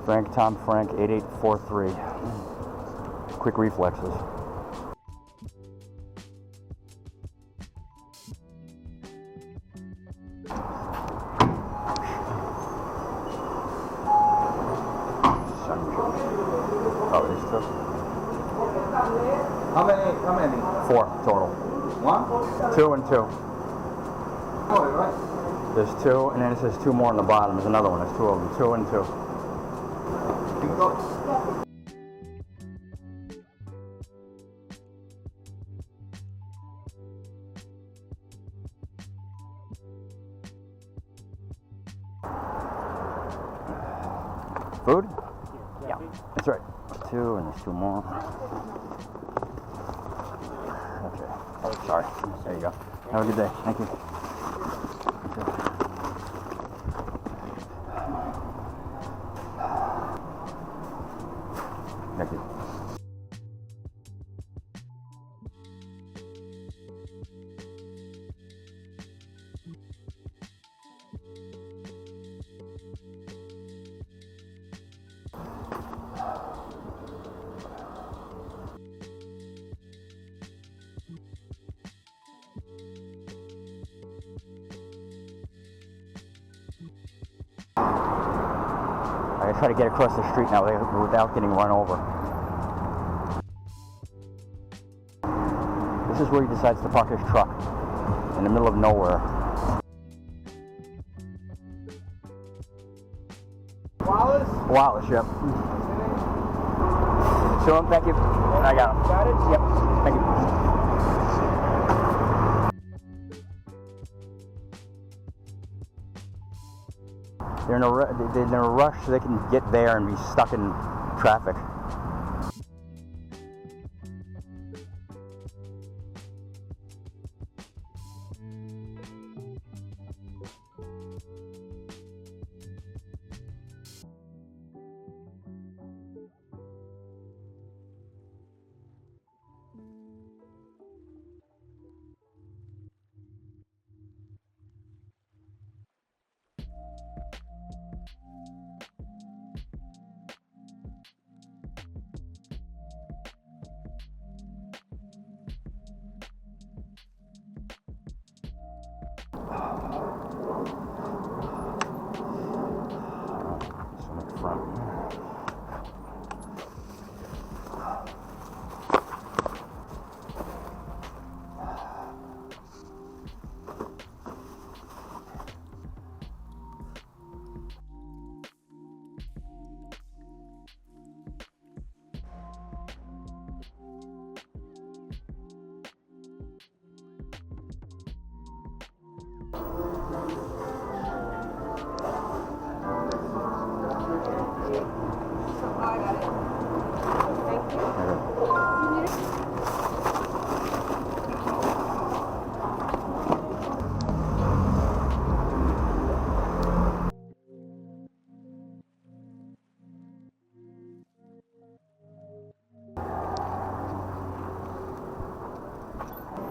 Frank, Tom Frank, 8843. Quick reflexes. Oh, these two? How many? 4 total. 1? 2 and 2. Oh, right. There's 2, and then it says 2 more on the bottom. There's another one. There's 2 of them. 2 and 2. Food? Yeah. That's right. There's 2 and there's 2 more. Okay. Oh, sorry. There you go. Have a good day. Thank you. Thank you. I try to get across the street now without getting run over. This is where he decides to park his truck, in the middle of nowhere. Wallace? Wallace, yep. Show him, thank you. I got him. Got it? Yep, thank you. They're in a rush so they can get there and be stuck in traffic. Front.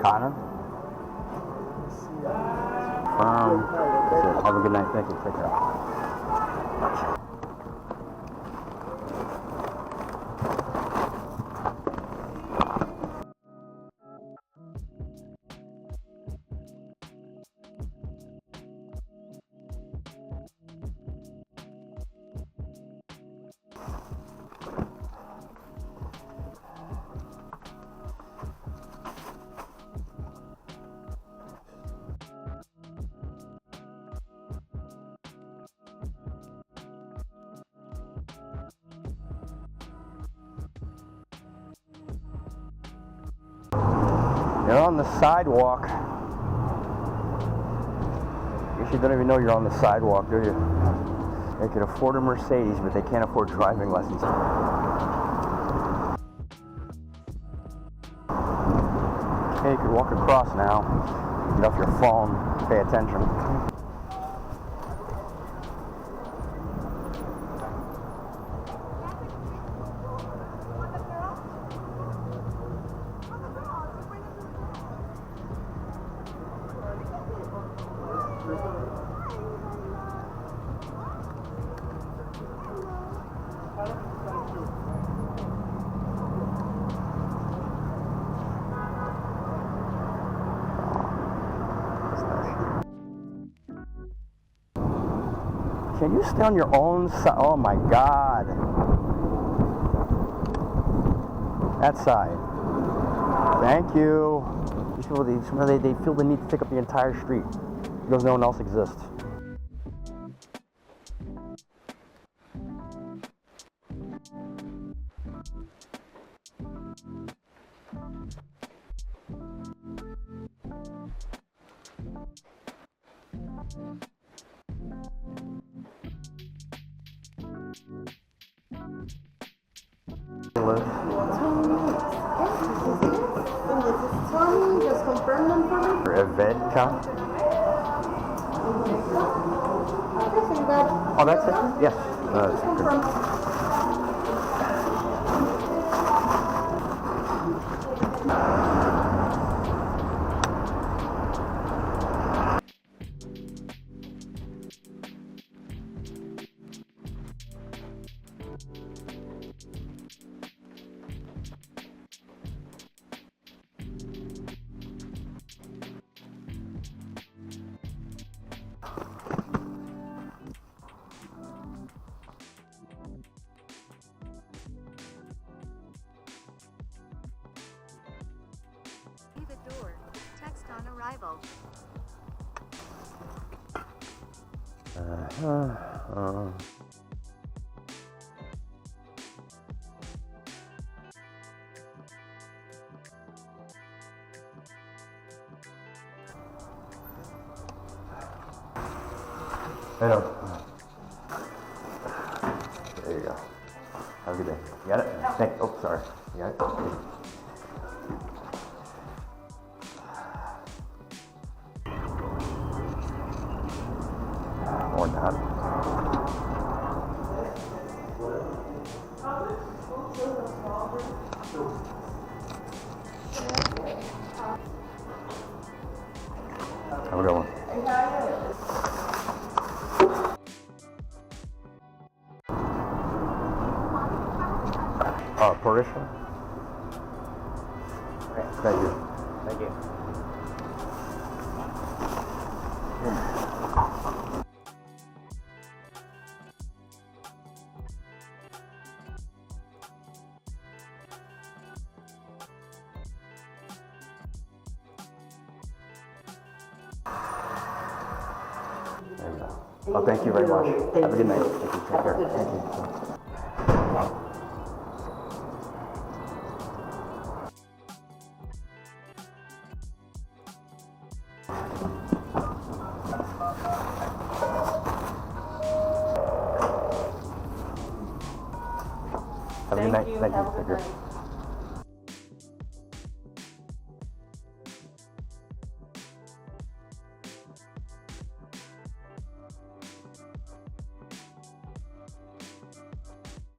Connor? That's it. Have a good night. Thank you. Take care. You're on the sidewalk. Guess you don't even know you're on the sidewalk, do you? They can afford a Mercedes, but they can't afford driving lessons. Okay, you can walk across now. Get off your phone. Pay attention. Can you stay on your own side? Oh my God. That side. Thank you. These people, they feel the need to take up the entire street because no one else exists. Just confirm them for me. Evedka. Okay, so Oh, that's it? Yes. just confirm. See the door. Text on arrival. Hello. There you go. Have a good day. You got it? Thanks. Oh, sorry. You got it? Or not. Have a good one. Parisha? Thank you. Thank you. There we go. Oh, thank you very much. Have a good night. Thank you. Take care. Thank you. Have a good night. Thank you. Take care.